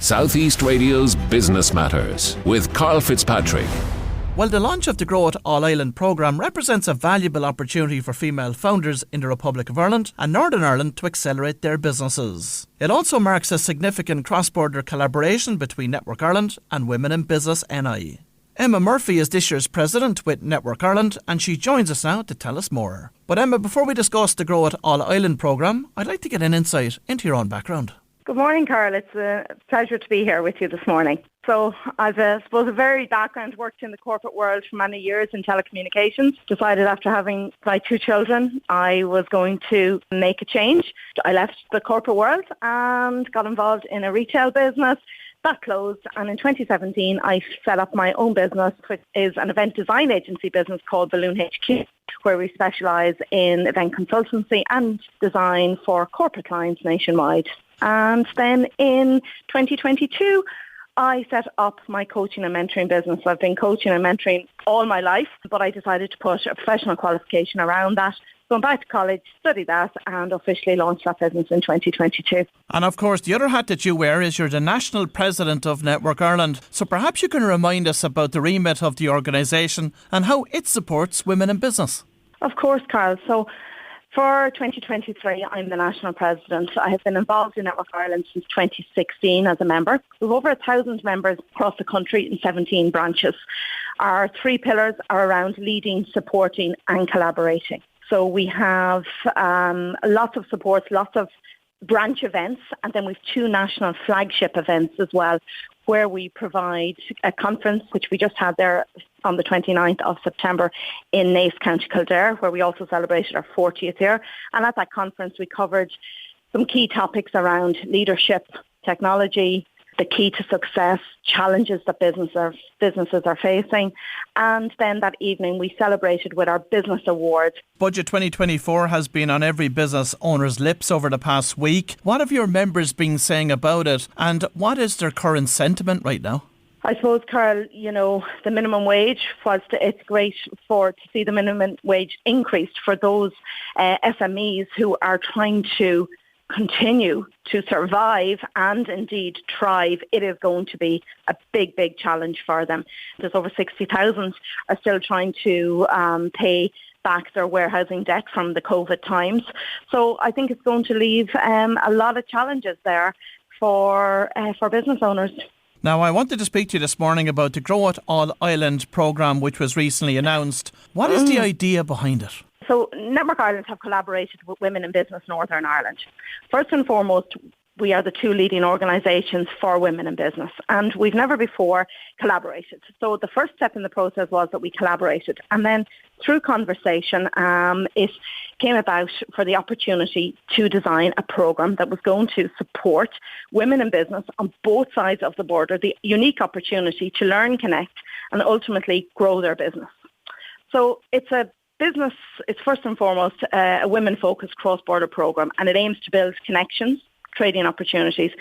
Southeast Radio's Business Matters with Karl Fitzpatrick. Well, the launch of the Grow It All Ireland programme represents a valuable opportunity for female founders in the Republic of Ireland and Northern Ireland to accelerate their businesses. It also marks a significant cross-border collaboration between Network Ireland and Women in Business NI. Emma Murphy is this year's president with Network Ireland, and she joins us now to tell us more. But Emma, before we discuss the Grow It All Ireland programme, I'd like to get an insight into your own background. Good morning, Karl. It's a pleasure to be here with you this morning. So I've, a varied background, worked in the corporate world for many years in telecommunications. Decided after having my 2 children, I was going to make a change. I left the corporate world and got involved in a retail business. That closed, and in 2017 I set up my own business, which is an event design agency business called Balloon HQ, where we specialise in event consultancy and design for corporate clients nationwide. And then in 2022, I set up my coaching and mentoring business. I've been coaching and mentoring all my life, but I decided to put a professional qualification around that. Going back to college, studied that and officially launched that business in 2022. And of course, the other hat that you wear is you're the National President of Network Ireland. So perhaps you can remind us about the remit of the organisation and how it supports women in business. Of course, Karl. So for 2023, I'm the National President. I have been involved in Network Ireland since 2016 as a member. We have over 1,000 members across the country in 17 branches. Our 3 pillars are around leading, supporting and collaborating. So we have lots of supports, lots of branch events, and then we have 2 national flagship events as well, where we provide a conference, which we just had there on the 29th of September in Naas, County Kildare, where we also celebrated our 40th year. And at that conference, we covered some key topics around leadership, technology, the key to success, challenges that businesses are facing. And then that evening, we celebrated with our Business Award. Budget 2024 has been on every business owner's lips over the past week. What have your members been saying about it, and what is their current sentiment right now? I suppose, Karl, the minimum wage, whilst it's great to see the minimum wage increased for those SMEs who are trying to continue to survive and indeed thrive, it is going to be a big, big challenge for them. There's over 60,000 are still trying to pay back their warehousing debt from the COVID times. So I think it's going to leave a lot of challenges there for business owners. Now, I wanted to speak to you this morning about the Grow It All Ireland programme, which was recently announced. What is the idea behind it? So Network Ireland have collaborated with Women in Business Northern Ireland. First and foremost, we are the 2 leading organisations for women in business, and we've never before collaborated. So the first step in the process was that we collaborated, and then through conversation, it came about for the opportunity to design a programme that was going to support women in business on both sides of the border, the unique opportunity to learn, connect, and ultimately grow their business. So it's first and foremost a women-focused cross-border programme, and it aims to build connections, trading opportunities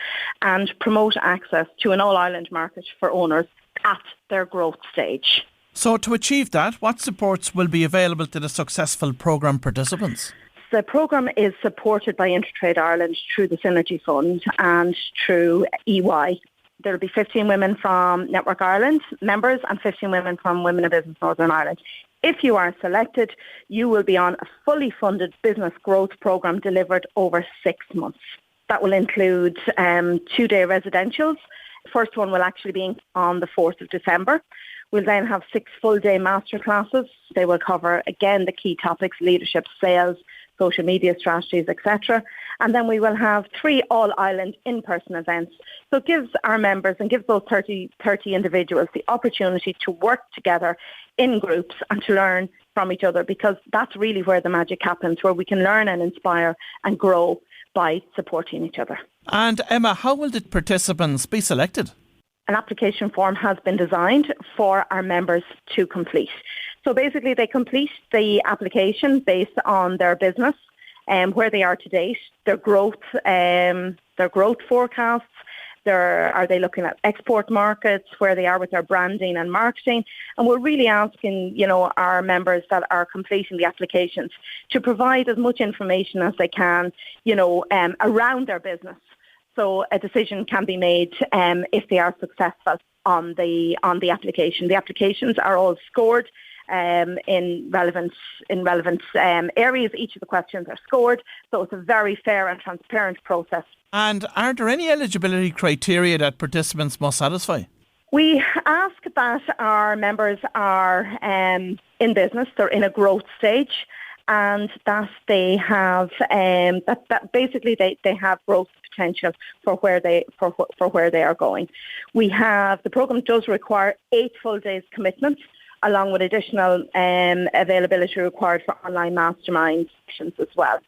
and promote access to an all-Ireland market for owners at their growth stage. So to achieve that, what supports will be available to the successful programme participants? The programme is supported by Intertrade Ireland through the Synergy Fund and through EY. There will be 15 women from Network Ireland members and 15 women from Women in Business Northern Ireland. If you are selected, you will be on a fully funded business growth programme delivered over 6 months. That will include 2-day residentials. First one will actually be on the 4th of December. We'll then have 6 full-day masterclasses. They will cover, again, the key topics, leadership, sales, social media strategies, etc. And then we will have 3 all-Ireland in-person events. So it gives our members and gives those 30 individuals the opportunity to work together in groups and to learn from each other, because that's really where the magic happens, where we can learn and inspire and grow by supporting each other. And Emma, how will the participants be selected? An application form has been designed for our members to complete. So basically they complete the application based on their business and where they are to date, their growth forecasts, are they looking at export markets, where they are with their branding and marketing. And we're really asking, our members that are completing the applications to provide as much information as they can, around their business. So a decision can be made if they are successful on the application. The applications are all scored in relevant areas. Each of the questions are scored, so it's a very fair and transparent process. And are there any eligibility criteria that participants must satisfy? We ask that our members are in business, they're in a growth stage, and that they have that basically they have growth potential for where they are going. The programme does require 8 full days commitment, along with additional availability required for online mastermind sessions as well.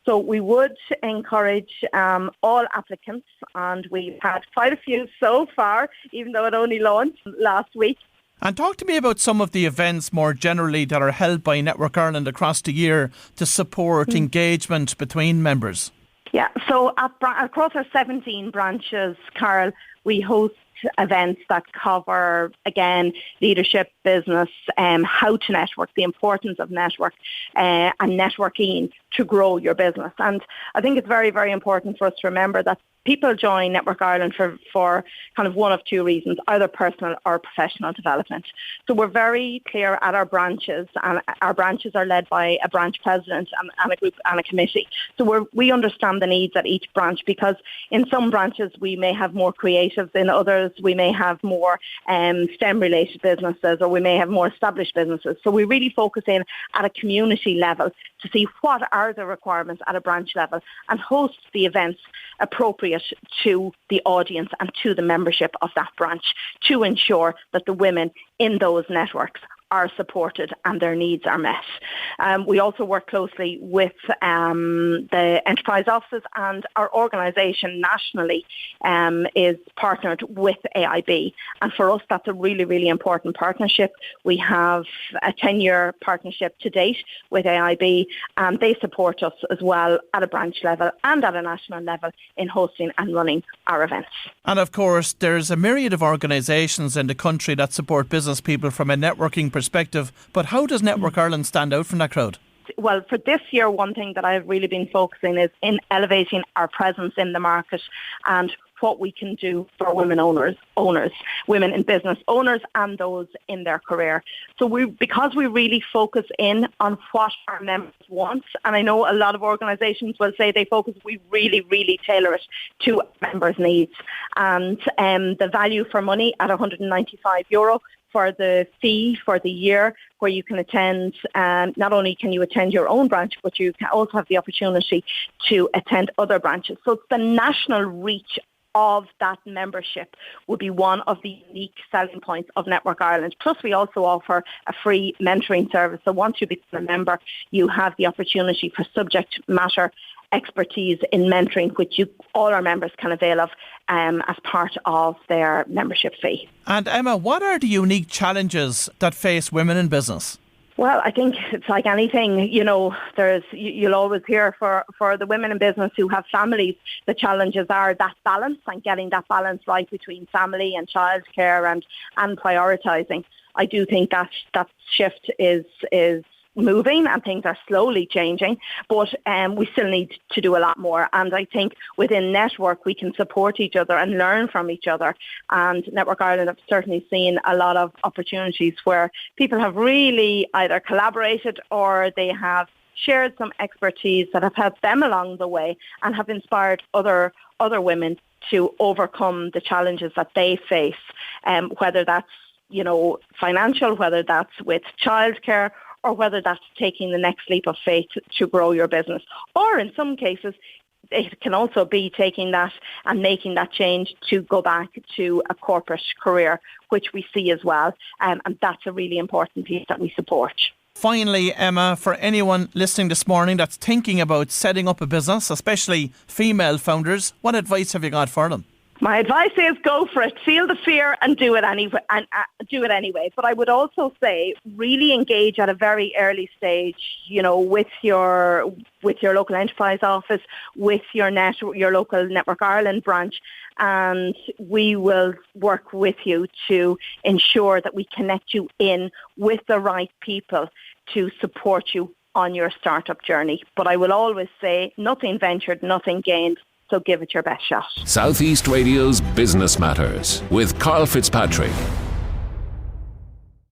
So we would encourage all applicants, and we've had quite a few so far, even though it only launched last week. And talk to me about some of the events more generally that are held by Network Ireland across the year to support engagement between members. Yeah, so across our 17 branches, Karl, we host events that cover, again, leadership, business, how to network, the importance of network and networking to grow your business. And I think it's very, very important for us to remember that people join Network Ireland for kind of one of two reasons, either personal or professional development. So we're very clear at our branches, and our branches are led by a branch president and a group and a committee. So we understand the needs at each branch, because in some branches we may have more creatives, in others we may have more STEM-related businesses, or we may have more established businesses. So we really focus in at a community level to see what are the requirements at a branch level and host the events appropriate to the audience and to the membership of that branch, to ensure that the women in those networks are supported and their needs are met. We also work closely with the enterprise offices, and our organisation nationally is partnered with AIB. And for us, that's a really, really important partnership. We have a 10-year partnership to date with AIB, and they support us as well at a branch level and at a national level in hosting and running our events. And of course, there's a myriad of organisations in the country that support business people from a networking perspective, but how does Network Ireland stand out from that crowd? Well, for this year, one thing that I've really been focusing is in elevating our presence in the market and what we can do for women owners, women in business owners, and those in their career. So because we really focus in on what our members want, and I know a lot of organisations will say we really, really tailor it to members' needs. And the value for money at €195 for the fee for the year, where you can attend, not only can you attend your own branch, but you can also have the opportunity to attend other branches. So the national reach of that membership would be one of the unique selling points of Network Ireland. Plus, we also offer a free mentoring service. So once you become a member, you have the opportunity for subject matter expertise in mentoring, which all our members can avail of as part of their membership fee. And Emma, what are the unique challenges that face women in business? Well, I think it's like anything, you'll always hear for the women in business who have families, the challenges are that balance and getting that balance right between family and childcare and prioritising. I do think that shift is moving and things are slowly changing, but we still need to do a lot more. And I think within Network we can support each other and learn from each other. And Network Ireland have certainly seen a lot of opportunities where people have really either collaborated or they have shared some expertise that have helped them along the way and have inspired other women to overcome the challenges that they face, whether that's financial, whether that's with childcare, or whether that's taking the next leap of faith to grow your business. Or in some cases, it can also be taking that and making that change to go back to a corporate career, which we see as well. And that's a really important piece that we support. Finally, Emma, for anyone listening this morning that's thinking about setting up a business, especially female founders, what advice have you got for them? My advice is go for it. Feel the fear and do it anyway. But I would also say really engage at a very early stage. With your local enterprise office, with your local Network Ireland branch, and we will work with you to ensure that we connect you in with the right people to support you on your startup journey. But I will always say nothing ventured, nothing gained. So give it your best shot. Southeast Radio's Business Matters with Karl Fitzpatrick.